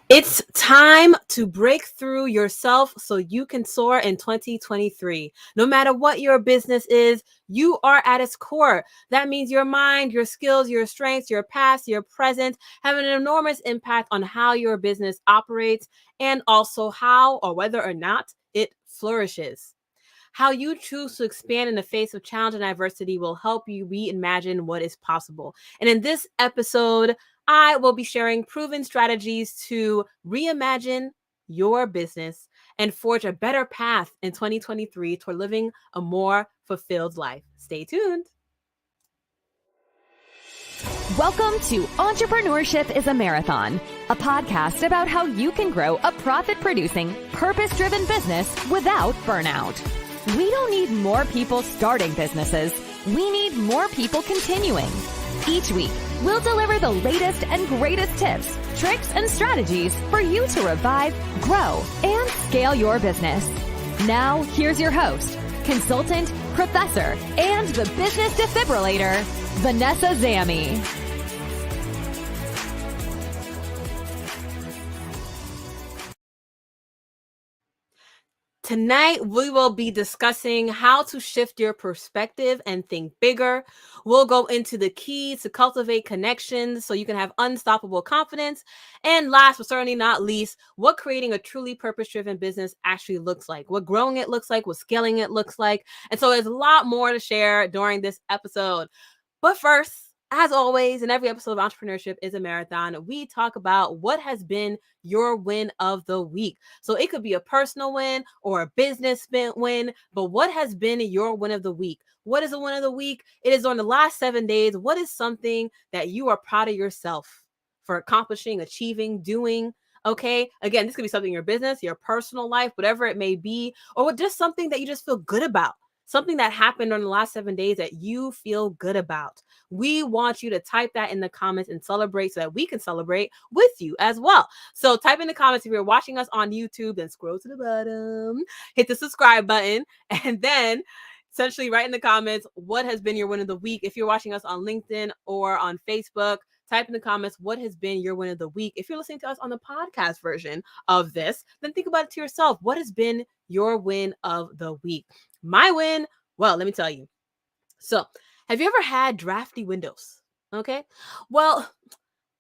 It's time to break through yourself so you can soar in 2023. No matter what your business is, you are at its core. That means your mind, your skills, your strengths, your past, your present have an enormous impact on how your business operates and also how or whether or not it flourishes. How you choose to expand in the face of challenge and adversity will help you reimagine what is possible. And in this episode, I will be sharing proven strategies to reimagine your business and forge a better path in 2023 toward living a more fulfilled life. Stay tuned. Welcome to Entrepreneurship is a Marathon, a podcast about how you can grow a profit-producing, purpose-driven business without burnout. We don't need more people starting businesses. We need more people continuing. Each week, we'll deliver the latest and greatest tips, tricks, and strategies for you to revive, grow, and scale your business. Now, here's your host, consultant, professor, and the business defibrillator, Vanessa Zamy. Tonight, we will be discussing how to shift your perspective and think bigger. We'll go into the keys to cultivate connections so you can have unstoppable confidence. And last but certainly not least, what creating a truly purpose-driven business actually looks like, what growing it looks like, what scaling it looks like. And so there's a lot more to share during this episode. But first, as always, in every episode of Entrepreneurship is a Marathon, we talk about what has been your win of the week. So it could be a personal win or a business win, but what has been your win of the week? What is a win of the week? It is on the last 7 days. What is something that you are proud of yourself for accomplishing, achieving, doing? Okay. Again, this could be something in your business, your personal life, whatever it may be, or just something that you just feel good about. Something that happened in the last 7 days that you feel good about. We want you to type that in the comments and celebrate so that we can celebrate with you as well. So type in the comments if you're watching us on YouTube, then scroll to the bottom, hit the subscribe button, and then essentially write in the comments what has been your win of the week. If you're watching us on LinkedIn or on Facebook, type in the comments what has been your win of the week. If you're listening to us on the podcast version of this, then think about it to yourself. What has been your win of the week? My win, well, let me tell you. So, have you ever had drafty windows? Okay. Well,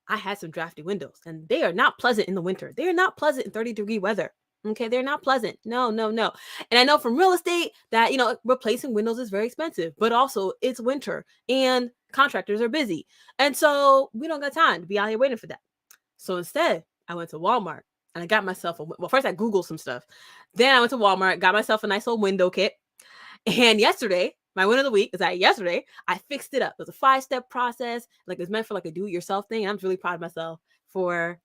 I had some drafty windows and they are not pleasant in the winter. They are not pleasant in 30-degree weather. Okay. They're not pleasant. No. And I know from real estate that, replacing windows is very expensive, but also it's winter and contractors are busy. And so we don't got time to be out here waiting for that. So instead, I went to Walmart and I got myself first I Googled some stuff. Then I went to Walmart, got myself a nice little window kit. And yesterday, my win of the week is that yesterday I fixed it up. It was a 5-step process. Like it's meant for like a do-it-yourself thing. And I'm really proud of myself for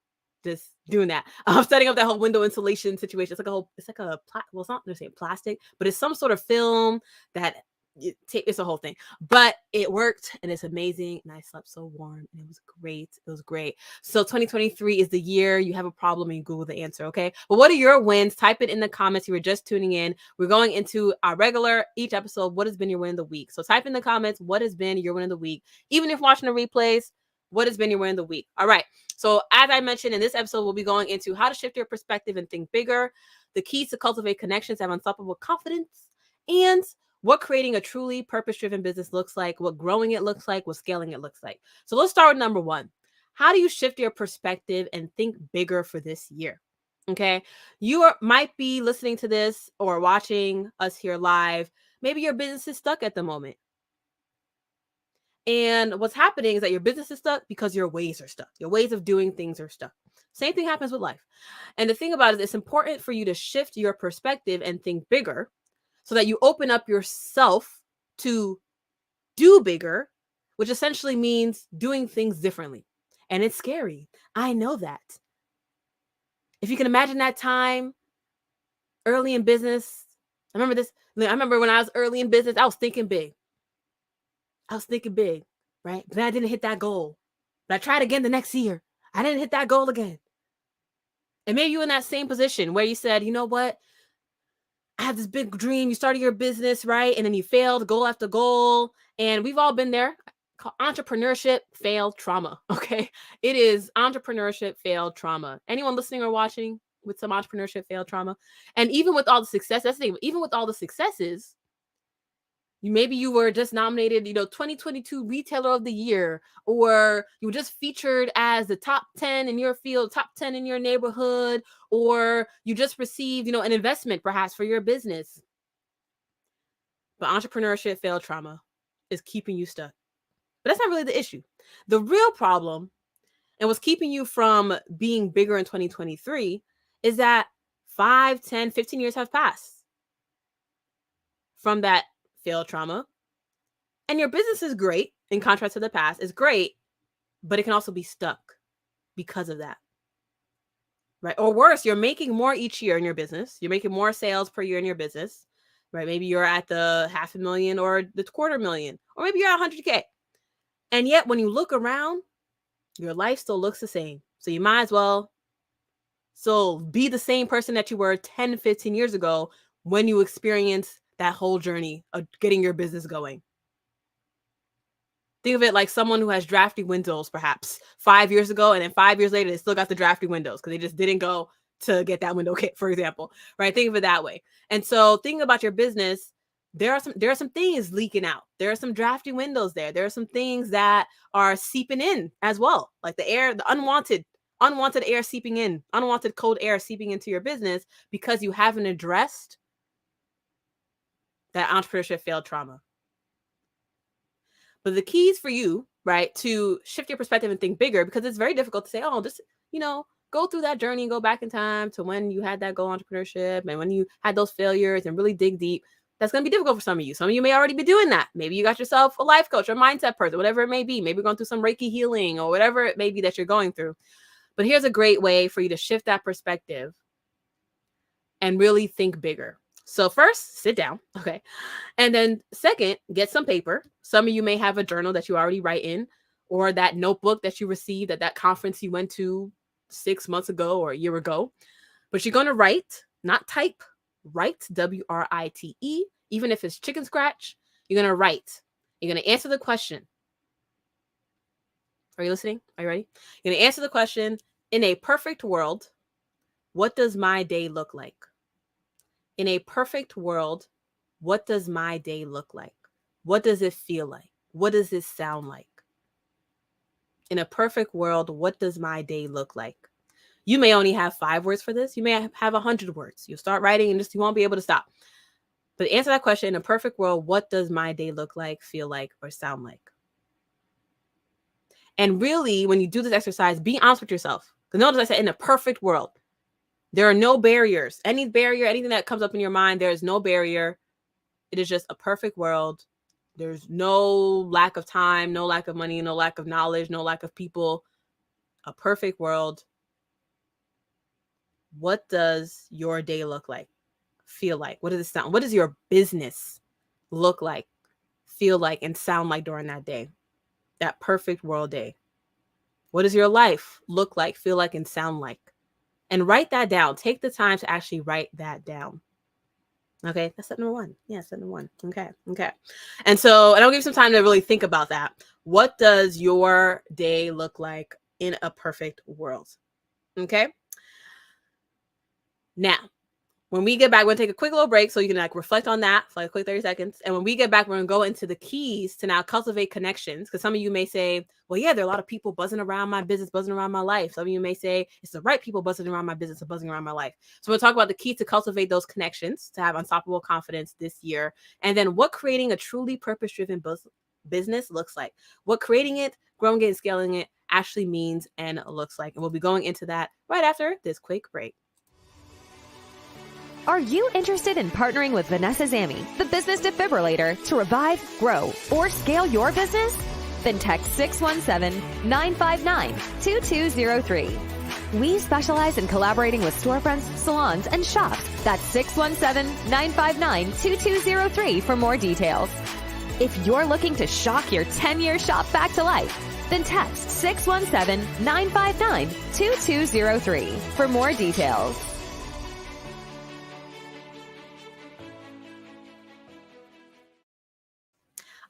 just doing that. I'm setting up that whole window insulation situation. It's not they're saying plastic, but it's some sort of film that it's a whole thing. But it worked and it's amazing. And I slept so warm and it was great. It was great. So 2023 is the year you have a problem and you Google the answer. Okay. But what are your wins? Type it in the comments. You were just tuning in. We're going into our regular each episode. What has been your win of the week? So type in the comments. What has been your win of the week? Even if watching the replays, what has been your win of the week? All right. So as I mentioned in this episode, we'll be going into how to shift your perspective and think bigger, the keys to cultivate connections, have unstoppable confidence, and what creating a truly purpose-driven business looks like, what growing it looks like, what scaling it looks like. So let's start with number one. How do you shift your perspective and think bigger for this year? Okay. Might be listening to this or watching us here live. Maybe your business is stuck at the moment. And what's happening is that your business is stuck because your ways are stuck. Your ways of doing things are stuck. Same thing happens with life. And the thing about it is it's important for you to shift your perspective and think bigger so that you open up yourself to do bigger, which essentially means doing things differently. And it's scary. I know that. If you can imagine that time early in business, I remember when I was early in business, I was thinking big, right? But I didn't hit that goal. But I tried again the next year. I didn't hit that goal again. And maybe you're in that same position where you said, you know what? I have this big dream. You started your business, right? And then you failed goal after goal. And we've all been there. called entrepreneurship failed trauma. Okay. It is entrepreneurship failed trauma. Anyone listening or watching with some entrepreneurship failed trauma? And even with all the success, that's the thing, even with all the successes, maybe you were just nominated, 2022 retailer of the year, or you were just featured as the top 10 in your field, top 10 in your neighborhood, or you just received, an investment perhaps for your business. But entrepreneurship failed trauma is keeping you stuck. But that's not really the issue. The real problem, and what's keeping you from being bigger in 2023, is that 5, 10, 15 years have passed from that failed trauma. And your business is great, in contrast to the past, is great, but it can also be stuck because of that. Right? Or worse, you're making more each year in your business. You're making more sales per year in your business. Right? Maybe you're at the $500,000 or the $250,000, or maybe you're at 100K. And yet when you look around, your life still looks the same. So you might as well still be the same person that you were 10, 15 years ago when you experience that whole journey of getting your business going. Think of it like someone who has drafty windows perhaps 5 years ago, and then 5 years later, they still got the drafty windows because they just didn't go to get that window kit, for example, right? Think of it that way. And so thinking about your business, there are some things leaking out. There are some drafty windows there. There are some things that are seeping in as well, like the air, the unwanted air seeping in, unwanted cold air seeping into your business because you haven't addressed that entrepreneurship failed trauma. But the keys for you, right, to shift your perspective and think bigger, because it's very difficult to say, oh, just, go through that journey and go back in time to when you had that goal entrepreneurship and when you had those failures and really dig deep. That's going to be difficult for some of you. Some of you may already be doing that. Maybe you got yourself a life coach or mindset person, whatever it may be. Maybe you're going through some Reiki healing or whatever it may be that you're going through. But here's a great way for you to shift that perspective and really think bigger. So first, sit down, okay? And then second, get some paper. Some of you may have a journal that you already write in, or that notebook that you received at that conference you went to 6 months ago or a year ago. But you're going to write, not type, write, W-R-I-T-E. Even if it's chicken scratch, you're going to write. You're going to answer the question. Are you listening? Are you ready? You're going to answer the question, in a perfect world, what does my day look like? In a perfect world, what does my day look like? What does it feel like? What does it sound like? In a perfect world, what does my day look like? You may only have 5 words for this. You may have 100 words. You'll start writing and you won't be able to stop. But answer that question, in a perfect world, what does my day look like, feel like, or sound like? And really, when you do this exercise, be honest with yourself. Because notice I said in a perfect world. There are no barriers. Any barrier, anything that comes up in your mind, there is no barrier. It is just a perfect world. There's no lack of time, no lack of money, no lack of knowledge, no lack of people. A perfect world. What does your day look like? Feel like? What does it sound? What does your business look like, feel like, and sound like during that day? That perfect world day. What does your life look like, feel like, and sound like? And write that down. Take the time to actually write that down. Okay, that's step number 1. Yeah, step number 1. Okay. And I'll give you some time to really think about that. What does your day look like in a perfect world? Okay. Now, when we get back, we're going to take a quick little break so you can reflect on that for a quick 30 seconds. And when we get back, we're going to go into the keys to now cultivate connections. Because some of you may say, well, yeah, there are a lot of people buzzing around my business, buzzing around my life. Some of you may say it's the right people buzzing around my business and buzzing around my life. So we'll talk about the key to cultivate those connections, to have unstoppable confidence this year. And then what creating a truly purpose-driven business looks like. What creating it, growing it, and scaling it actually means and looks like. And we'll be going into that right after this quick break. Are you interested in partnering with Vanessa Zamy, the business defibrillator, to revive, grow, or scale your business? Then text 617-959-2203. We specialize in collaborating with storefronts, salons, and shops. That's 617-959-2203 for more details. If you're looking to shock your 10-year shop back to life, then text 617-959-2203 for more details.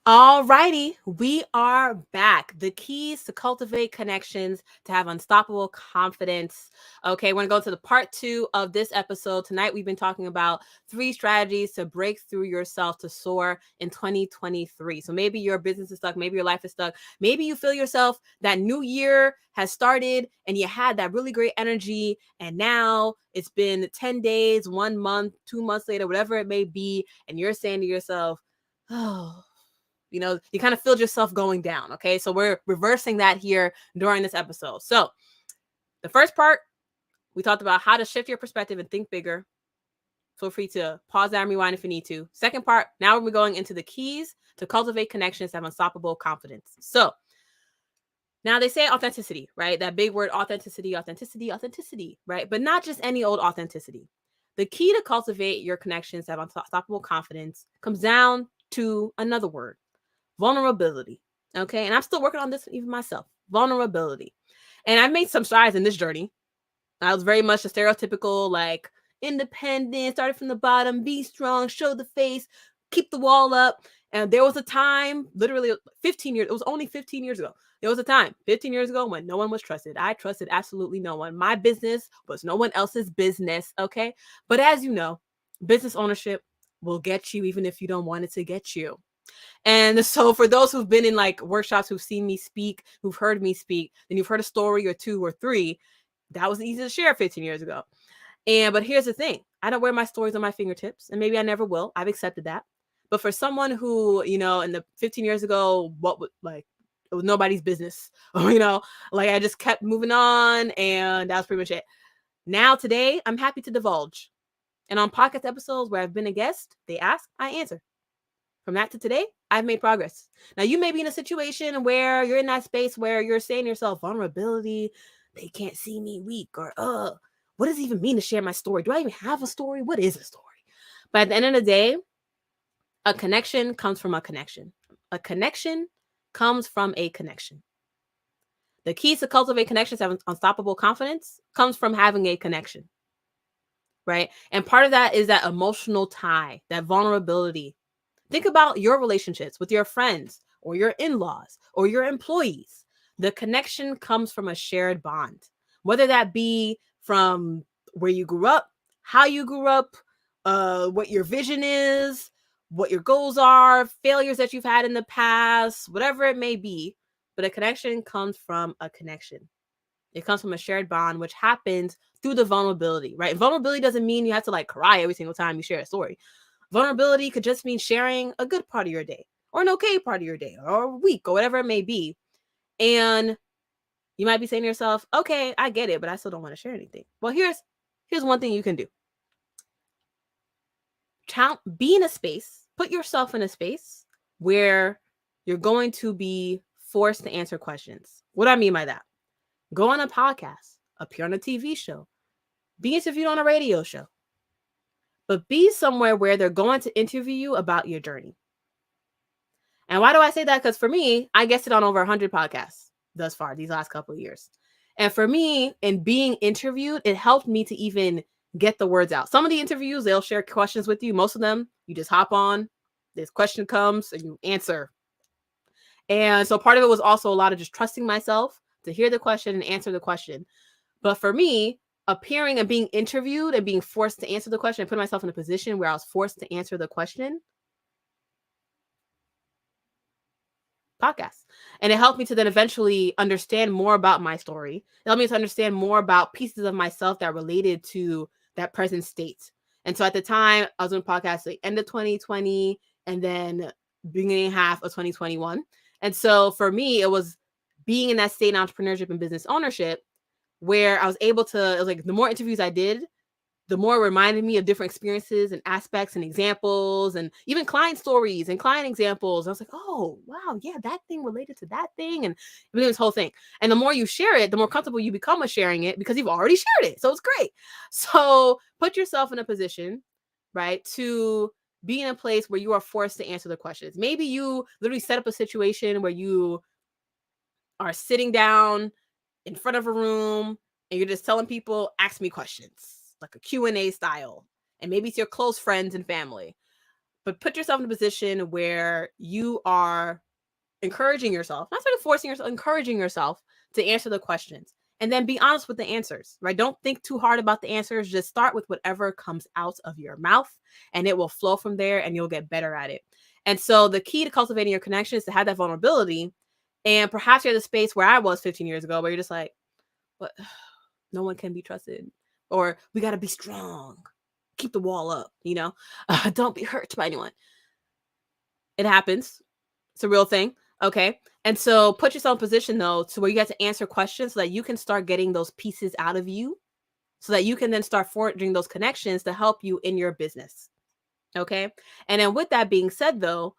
Alrighty, we are back. The keys to cultivate connections, to have unstoppable confidence. Okay, we're gonna go to the part 2 of this episode. Tonight, we've been talking about 3 strategies to break through yourself to soar in 2023. So maybe your business is stuck, maybe your life is stuck, maybe you feel yourself that new year has started and you had that really great energy, and now it's been 10 days, 1 month, 2 months later, whatever it may be, and you're saying to yourself, oh, you kind of feel yourself going down. Okay. So we're reversing that here during this episode. So the first part, we talked about how to shift your perspective and think bigger. Feel free to pause that and rewind if you need to. Second part, now we're going into the keys to cultivate connections, have unstoppable confidence. So now they say authenticity, right? That big word, authenticity, authenticity, authenticity, right? But not just any old authenticity. The key to cultivate your connections, have unstoppable confidence, comes down to another word: vulnerability. Okay. And I'm still working on this even myself. Vulnerability. And I've made some strides in this journey. I was very much a stereotypical, like, independent, started from the bottom, be strong, show the face, keep the wall up. And there was a time, literally 15 years, it was only 15 years ago. There was a time 15 years ago when no one was trusted. I trusted absolutely no one. My business was no one else's business. Okay. But as you know, business ownership will get you even if you don't want it to get you. And so for those who've been in like workshops, who've seen me speak, who've heard me speak, then you've heard a story or 2 or 3. That was easy to share 15 years ago. But here's the thing. I don't wear my stories on my fingertips, and maybe I never will. I've accepted that. But for someone who, in the 15 years ago, what would, like, it was nobody's business, like, I just kept moving on, and that was pretty much it. Now today, I'm happy to divulge. And on podcast episodes where I've been a guest, they ask, I answer. From that to today, I've made progress. Now, you may be in a situation where you're in that space where you're saying to yourself, vulnerability, they can't see me weak, or, what does it even mean to share my story? Do I even have a story? What is a story? But at the end of the day, a connection comes from a connection. A connection comes from a connection. The keys to cultivate connections, have unstoppable confidence, comes from having a connection, right? And part of that is that emotional tie, that vulnerability. Think about your relationships with your friends or your in-laws or your employees. The connection comes from a shared bond, whether that be from where you grew up, how you grew up, what your vision is, what your goals are, failures that you've had in the past, whatever it may be. But a connection comes from a connection. It comes from a shared bond, which happens through the vulnerability, right? Vulnerability doesn't mean you have to like cry every single time you share a story. Vulnerability could just mean sharing a good part of your day or an okay part of your day or a week or whatever it may be. And you might be saying to yourself, okay, I get it, but I still don't want to share anything. Well, here's one thing you can do. Be in a space, put yourself in a space where you're going to be forced to answer questions. What do I mean by that? Go on a podcast, appear on a TV show, be interviewed on a radio show, but be somewhere where they're going to interview you about your journey. And why do I say that? Because for me, I guested on over 100 podcasts thus far, these last couple of years. And for me, in being interviewed, it helped me to even get the words out. Some of the interviews, they'll share questions with you. Most of them, you just hop on, this question comes, and you answer. And so part of it was also a lot of just trusting myself to hear the question and answer the question. But for me, appearing and being interviewed and being forced to answer the question, I put myself in a position where I was forced to answer the question. Podcast. And it helped me to then eventually understand more about my story. It helped me to understand more about pieces of myself that related to that present state. And so at the time, I was doing podcasts like end of 2020 and then beginning half of 2021. And so for me, it was being in that state in entrepreneurship and business ownership where I was able to, it was like the more interviews I did, the more it reminded me of different experiences and aspects and examples and even client stories and client examples. I was like, oh, wow, yeah, that thing related to that thing. And this whole thing. And the more you share it, the more comfortable you become with sharing it because you've already shared it. So it's great. So put yourself in a position, right, to be in a place where you are forced to answer the questions. Maybe you literally set up a situation where you are sitting down in front of a room and you're just telling people, ask me questions, like a Q&A style. And maybe it's your close friends and family. But put yourself in a position where you are encouraging yourself, not sort of forcing yourself, encouraging yourself to answer the questions. And then be honest with the answers, right? Don't think too hard about the answers. Just start with whatever comes out of your mouth and it will flow from there and you'll get better at it. And so the key to cultivating your connection is to have that vulnerability. And perhaps you're at the space where I was 15 years ago, where you're just like, but no one can be trusted. Or we got to be strong. Keep the wall up, don't be hurt by anyone. It happens. It's a real thing. Okay. And so put yourself in position though, to where you get to answer questions so that you can start getting those pieces out of you so that you can then start forging those connections to help you in your business. Okay. And then with that being said though,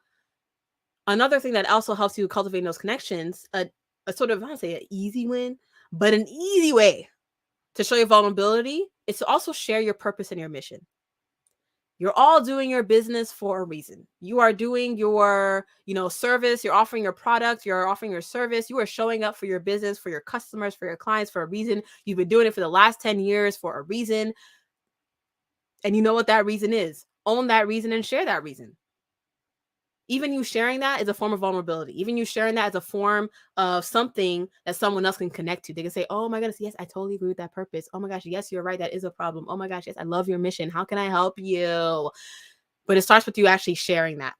another thing that also helps you cultivate those connections, a sort of, I don't say an easy win, but an easy way to show your vulnerability is to also share your purpose and your mission. You're all doing your business for a reason. You are doing your, service. You're offering your product. You're offering your service. You are showing up for your business, for your customers, for your clients for a reason. You've been doing it for the last 10 years for a reason. And you know what that reason is. Own that reason and share that reason. Even you sharing that is a form of vulnerability. Even you sharing that is a form of something that someone else can connect to. They can say, oh my goodness, yes, I totally agree with that purpose. Oh my gosh, yes, you're right. That is a problem. Oh my gosh, yes, I love your mission. How can I help you? But it starts with you actually sharing that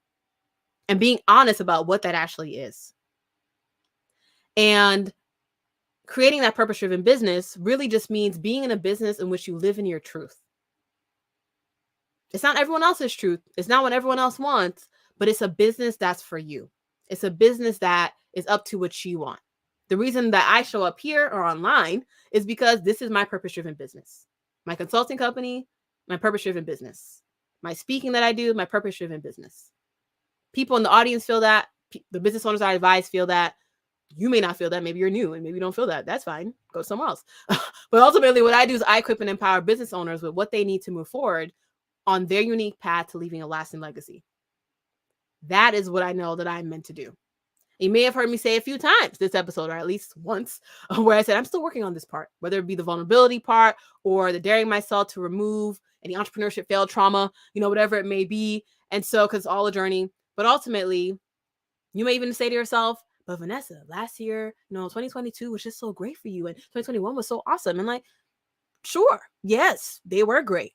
and being honest about what that actually is. And creating that purpose-driven business really just means being in a business in which you live in your truth. It's not everyone else's truth. It's not what everyone else wants. But it's a business that's for you. It's a business that is up to what you want. The reason that I show up here or online is because this is my purpose-driven business. My consulting company, my purpose-driven business. My speaking that I do, my purpose-driven business. People in the audience feel that. The business owners I advise feel that. You may not feel that. Maybe you're new and maybe you don't feel that. That's fine. Go somewhere else. But ultimately, what I do is I equip and empower business owners with what they need to move forward on their unique path to leaving a lasting legacy. That is what I know that I'm meant to do. You may have heard me say a few times this episode, or at least once, where I said, I'm still working on this part, whether it be the vulnerability part or the daring myself to remove any entrepreneurship failed trauma, whatever it may be. And so, because it's all a journey, but ultimately, you may even say to yourself, but Vanessa, last year, 2022 was just so great for you. And 2021 was so awesome. And like, sure, yes, they were great.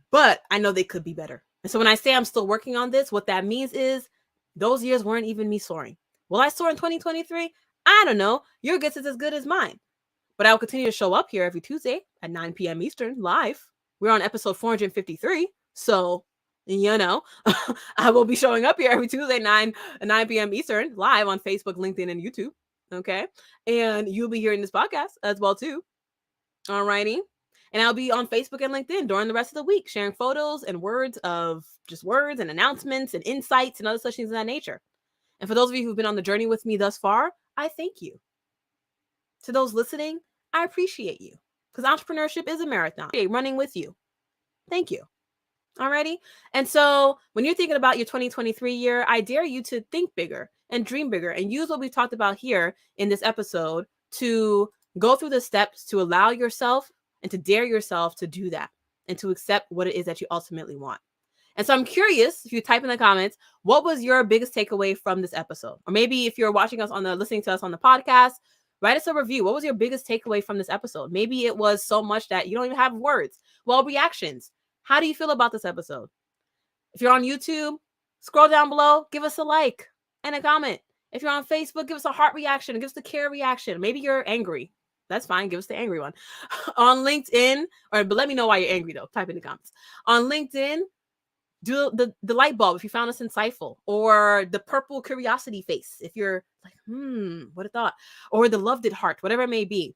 But I know they could be better. And so when I say I'm still working on this, what that means is those years weren't even me soaring. Will I soar in 2023? I don't know. Your guess is as good as mine. But I will continue to show up here every Tuesday at 9 p.m. Eastern live. We're on episode 453. So, I will be showing up here every Tuesday, 9 p.m. Eastern live on Facebook, LinkedIn, and YouTube. Okay. And you'll be hearing this podcast as well, too. All righty. And I'll be on Facebook and LinkedIn during the rest of the week, sharing photos and words and announcements and insights and other such things of that nature. And for those of you who've been on the journey with me thus far, I thank you. To those listening, I appreciate you because entrepreneurship is a marathon. Running with you. Thank you. Alrighty. And so when you're thinking about your 2023 year, I dare you to think bigger and dream bigger and use what we've talked about here in this episode to go through the steps to allow yourself and to dare yourself to do that and to accept what it is that you ultimately want. And so I'm curious, if you type in the comments, what was your biggest takeaway from this episode? Or maybe if you're listening to us on the podcast, write us a review. What was your biggest takeaway from this episode? Maybe it was so much that you don't even have words. Well, reactions. How do you feel about this episode? If you're on YouTube, scroll down below, give us a like and a comment. If you're on Facebook, give us a heart reaction, give us the care reaction. Maybe you're angry. That's fine. Give us the angry one. On LinkedIn, but let me know why you're angry though. Type in the comments. On LinkedIn, do the light bulb if you found us insightful, or the purple curiosity face if you're like, what a thought, or the loved it heart, whatever it may be.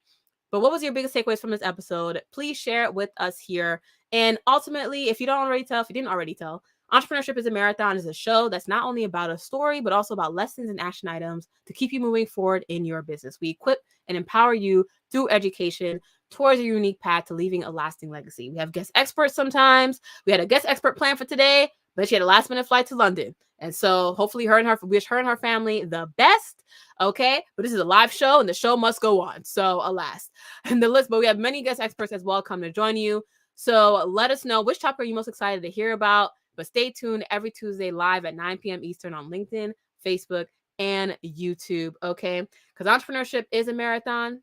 But what was your biggest takeaways from this episode? Please share it with us here. And ultimately, if you didn't already tell, Entrepreneurship is a Marathon is a show that's not only about a story, but also about lessons and action items to keep you moving forward in your business. We equip and empower you through education towards a unique path to leaving a lasting legacy. We have guest experts sometimes. We had a guest expert planned for today, but she had a last minute flight to London. And so hopefully wish her and her family the best. Okay. But this is a live show and the show must go on. So alas. But we have many guest experts as well come to join you. So let us know which topic are you most excited to hear about. But stay tuned every Tuesday live at 9 p.m. Eastern on LinkedIn, Facebook, and YouTube, okay? Because entrepreneurship is a marathon,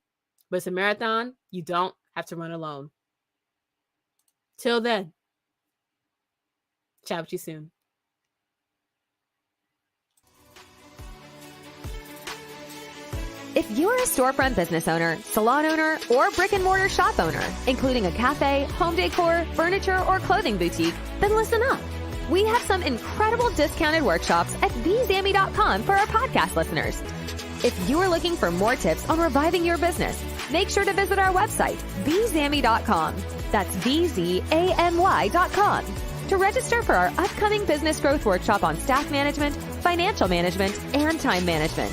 but it's a marathon you don't have to run alone. Till then, chat with you soon. If you're a storefront business owner, salon owner, or brick and mortar shop owner, including a cafe, home decor, furniture, or clothing boutique, then listen up. We have some incredible discounted workshops at vzamy.com for our podcast listeners. If you are looking for more tips on reviving your business, make sure to visit our website, vzamy.com. That's vzamy.com. To register for our upcoming business growth workshop on staff management, financial management, and time management.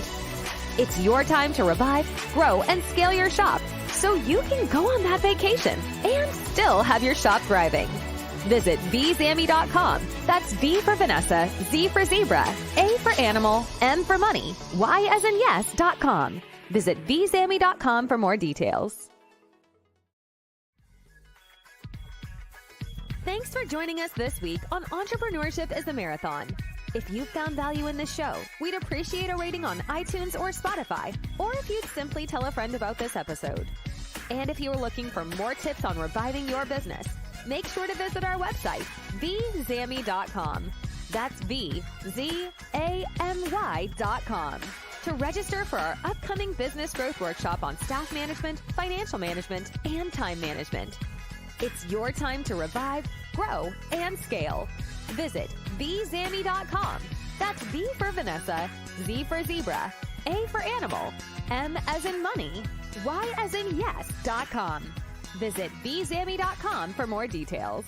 It's your time to revive, grow, and scale your shop so you can go on that vacation and still have your shop thriving. Visit vzamy.com. That's V for Vanessa, Z for zebra, A for animal, M for money, Y as in yes.com. Visit vzamy.com for more details. Thanks for joining us this week on Entrepreneurship is a Marathon. If you found value in this show, we'd appreciate a rating on iTunes or Spotify, or if you'd simply tell a friend about this episode. And if you are looking for more tips on reviving your business, make sure to visit our website, vzamy.com. That's vzamy.com. To register for our upcoming business growth workshop on staff management, financial management, and time management. It's your time to revive, grow, and scale. Visit vzamy.com. That's V for Vanessa, Z for zebra, A for animal, M as in money, Y as in yes.com. Visit vzamy.com for more details.